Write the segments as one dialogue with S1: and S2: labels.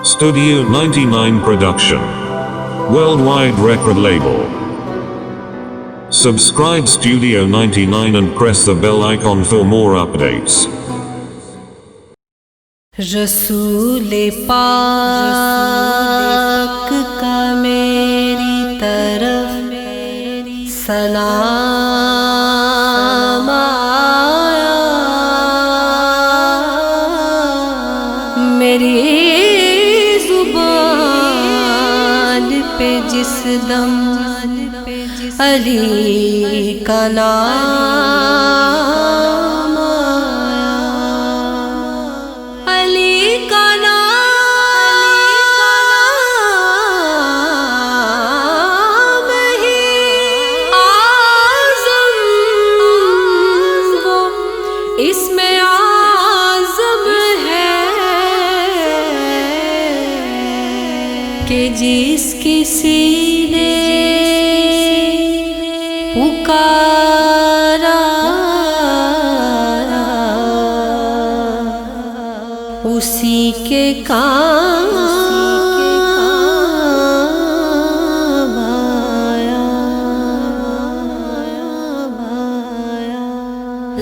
S1: Studio 99 Production. Worldwide record label. Subscribe Studio 99 and press the bell icon for more updates.
S2: رسول پاک کا میری طرف سلام آیا، میری زبان پہ جس دم علی کا نام آیا، علی کا نام ہی اعظم وہ اسم اعظم ہے کہ جس کسی نے پکارا اسی کے کام آیا۔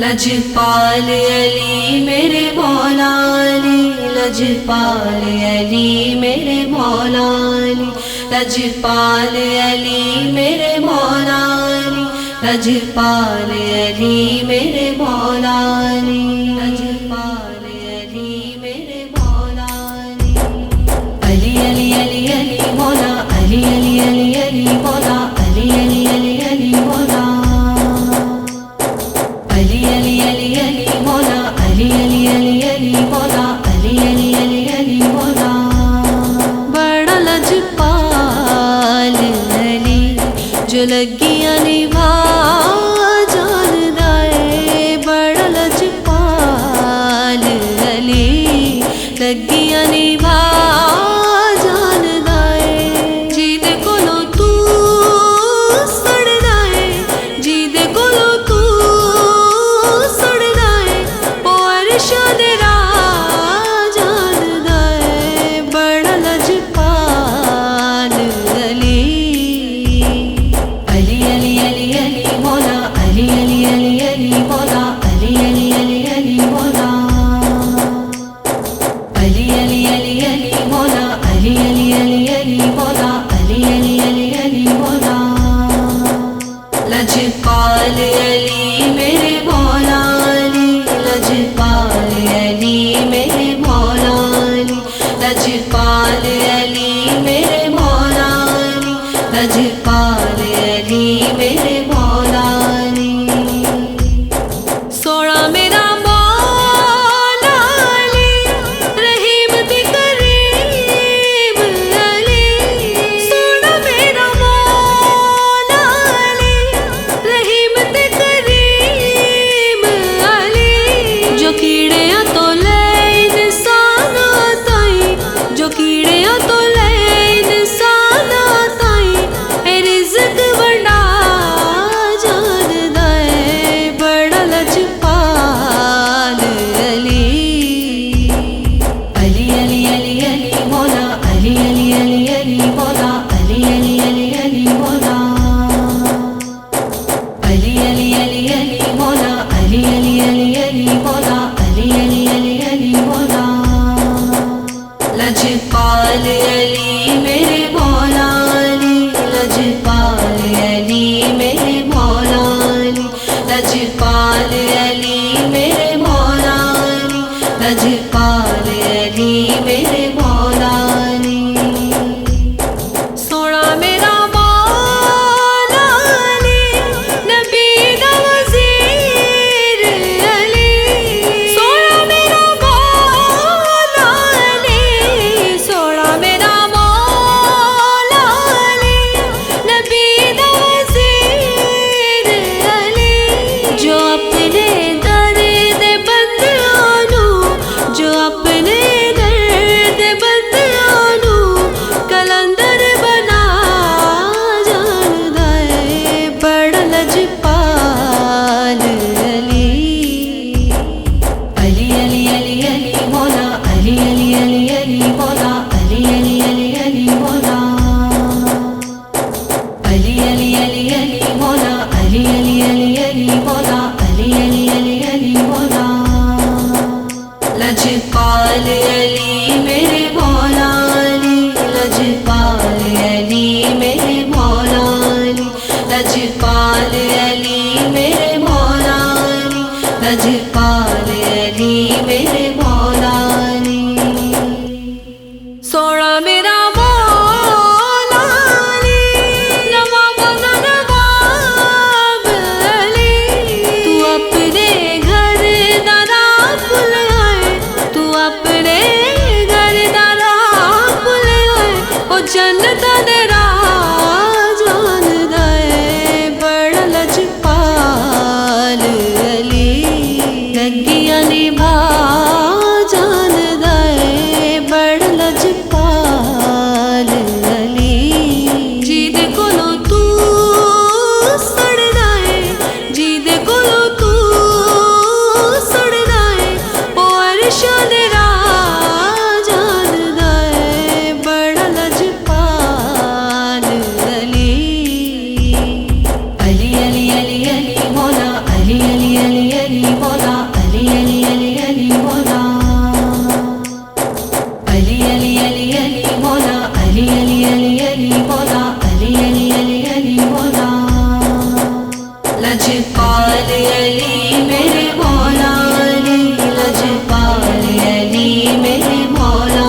S2: لجپال علی میرے مولا علی، لجپال علی میرے مولا علی، لجپال علی میرے مولا علی، لجپال علی میرے مولا علی، لجپال علی میرے مولا علی، علی علی علی علی مولا علی، علی علی علی مولا علی، علی علی علی مولا علی، علی علی علی مولا علی، علی علی علی مولا علی، علی علی علی مولا۔ بڑا لجپال علی جو لگیاں نبھا جاندا ہے، بڑا لجپال علی لگیاں نبھا جاندا ہے، جیدے کولوں تو سڑدا ہے، جیدے کولوں تو سڑدا ہے، او عرش دے راہ جاندا ہے، بڑا لجپال علی، علی علی علی علی مولا علی، علی علی علی مولا علی، علی علی علی مولا علی، علی علی علی مولا علی، علی علی علی مولا علی، علی علی علی مولا۔ لجپال علی میرے مولا علی، لجپال علی میرے مولا علی، لجپال علی میرے مولا علی، لجپال علی میرے مولا علی۔ سونا میرا مولا علی، رحیم تے کریم علی، سونا میرا مولا علی، رحیم تے کریم علی، جو کیڑیاں تو لے انساناں تائیں، جو کیڑیاں تو لے انساناں تائیں، اے رزق ونڈا جاندا ہے، بڑا لجپال علی، علی علی علی علی مولا علی، علی علی علی مولا علی، علی علی علی مولا علی، علی علی علی مولا علی، علی علی علی مولا علی، علی علی علی مولا۔ لجپال علی میرے مولا علی، لجپال علی میرے مولا علی، لجپال علی میرے مولا علی، لجپال علی میرے مولا علی۔ سونا میرا مولا علی، نبی دا وزیر علی، سونا میرا مولا علی، سونا میرا مولا علی میرے مولا علی لجپال علی میرے مولا علی لجپال علی میرے مولا علی لجپال علی میرے مولا علی سونا میرا مولا علی نواب نواب علی تو اپنے گھر دادا بھول گئے تو اپنے گھر دادا بھول گئے وہ جنت تیرا جان گئے بڑا لجپال علی لگیا نبھا جان گئے بڑا لجپال علی جید کولو تو سڑ گئے جید کولو تو سڑ گئے وہ عرش تیرا جان گئے بڑا لجپال علی علی علی علی علی مولا علی علی علی علی مولا علی علی علی علی مولا علی علی علی علی مولا علی علی علی علی مولا علی علی علی علی مولا لجپال علی میرے مولا علی لجپال علی میرے مولا